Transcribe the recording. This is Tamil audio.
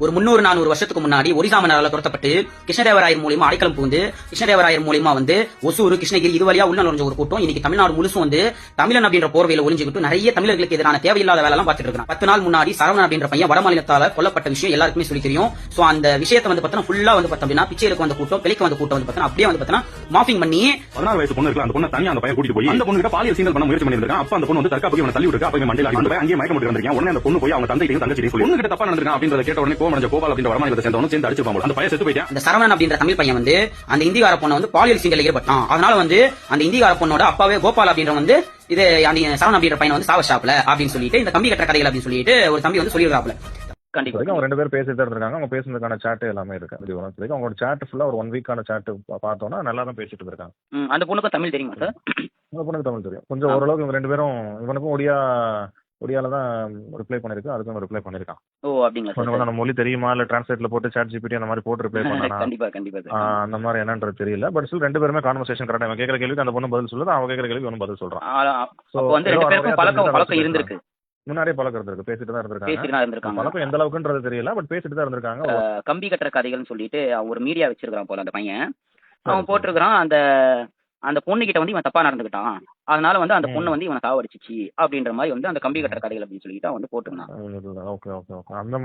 ஒரு 300-400 வருஷத்துக்கு முன்னாடி ஒரிசா மன்னரால துரத்தப்பட்டு கிருஷ்ணதேவராயர் மூலியமா அடைக்கலம் புகுந்து கிருஷ்ணதேவராயர் மூலியமா வந்து ஒசூர் கிருஷ்ணகிரி இது வழியா உள்ள நுழைஞ்ச ஒரு கூட்டம் இன்னைக்கு தமிழ்நாடு முழுசும் வந்து தமிழன் அப்படின்ற போர்வையில ஒளிஞ்சுக்கிட்டு நிறைய தமிழர்களுக்கு எதிரான தேவையில்லாத வேலை எல்லாம் பார்த்துட்டு இருக்காங்க. 10 நாள் முன்னாடி சரவணன் அப்படின்ற பையன் வட மாநிலத்தால கொல்லப்பட்ட விஷயம் எல்லாருக்குமே சொல்லி தெரியும். சோ அந்த விஷயத்தை வந்து பார்த்தா ஃபுல்லா வந்து பார்த்தோம்னா பிச்சை எடுக்க வந்த கூட்டம் பிழைக்க வந்த கூட்டம் வந்து பார்த்தா அப்படியே வந்து பார்த்தா மாஃபிங் பண்ணி 16 வயசு பொண்ணு இருக்கு. அந்த பொண்ணு தனியா அந்த பையன் கூட்டிட்டு போய் அந்த பொண்ணு கிட்ட பாலியல் சீண்டல் பண்ண முயற்சி பண்ணிருக்கான். அப்ப அந்த பொண்ணு வந்து தற்காப்புக்கு இவனை தள்ளி விட்டு அப்ப மண்டையில அடி வந்து அங்கேயே மயக்கம் போட்டு வந்திருக்கான். உடனே அந்த பொண்ணு போய் அவங்க தந்தையும் தங்கச்சியும் சொல்லி பொண்ணு கிட்ட தப்பா நடந்திருக்கான் அப்படின்றத கேட்ட உடனே கோவமடைஞ்ச கோபால் அப்படின்ற வடமாநிலத்தை சேர்ந்தவனும் சேர்ந்து அடிச்சிருப்பாங்க. அந்த பையன் செத்து போயிட்டான். அந்த சரவணன் அப்படின்ற தமிழ் பையன் வந்து அந்த இந்திகார பொண்ணை வந்து பாலியல் சீண்டல் ஈடுபட்டான். அதனால வந்து அந்த இந்திகார பொண்ணோட அப்பாவே கோபால் அப்படின்ற வந்து இது அந்த சரவணன் அப்படின்ற பையன் வந்து சாவஷாப்ல அப்படின்னு சொல்லிட்டு இந்த கம்பி கட்டுற கதைகள் அப்படின்னு சொல்லிட்டு ஒரு தம்பி வந்து சொல்லியிருக்காப்ல. கண்டிப்பா அவங்க 2 பேரும் பேசிட்டு இருக்காங்க. அவங்க பேசுனதுக்கான சாட் எல்லாமே இருக்கு. அவங்களோட சாட் ஃபுல்லா ஒரு 1 வீக்கான சாட் பார்த்தோம்னா நல்லா தான் பேசிட்டு இருக்காங்க. அந்த பொண்ணுக்கு தமிழ் தெரியுமா சார்? அந்த பொண்ணுக்கு தமிழ் தெரியும். கொஞ்சம் ஓரளவுக்கு இவங்க 2 பேரும் இவனுக்கும் ஒடியால தான் ரிப்ளை பண்ணிருக்கு. அதுக்கும் ரிப்ளை பண்ணிருக்கான். ஓ அப்படிங்களா? நம்ம மொழி தெரியுமா இல்ல டிரான்ஸ்லேட்ல போட்டு சாட் ஜிபிடி அந்த மாதிரி போட்டு ரிப்ளை பண்ணா கண்டிப்பா அந்த மாதிரி என்னன்றது தெரியல. பட் ஸ்டில் 2 பேருமே கான்வர்சேஷன் கரெக்டா இவன் கேக்குற கேள்விக்கு அந்த பொண்ணு பதில் சொல்லுது. அவன் கேக்குற கேள்விக்கு இவனும் பதில் சொல்றான். அப்போ வந்து 2 பேருக்கும் பழக்கம் இருந்திருக்கு. முன்னாடியே பழக்கம் இருக்கு. பேசிட்டு தான் இருந்திருக்காங்க. பழக்கம் எந்த அளவுக்குன்றது தெரியல. பட் பேசிட்டு தான் இருந்திருக்காங்க. கம்பி கட்டுற கதைகள்னு சொல்லிட்டு ஒரு மீடியா வச்சிருக்கான் போல அந்த பையன். அவன் போட்டிருக்கான் அந்த பொண்ணு கிட்ட வந்து இவன் தப்பா நடந்துக்கிட்டான். அதனால வந்து அந்த பொண்ணு வந்து இவனை சாவடிச்சிச்சு அப்படின்ற மாதிரி வந்து அந்த கம்பி கட்டுற கதைகள் அப்படின்னு சொல்லிட்டு அவன் வந்து போட்டிருந்தான். ஓகே ஓகே ஓகே அந்த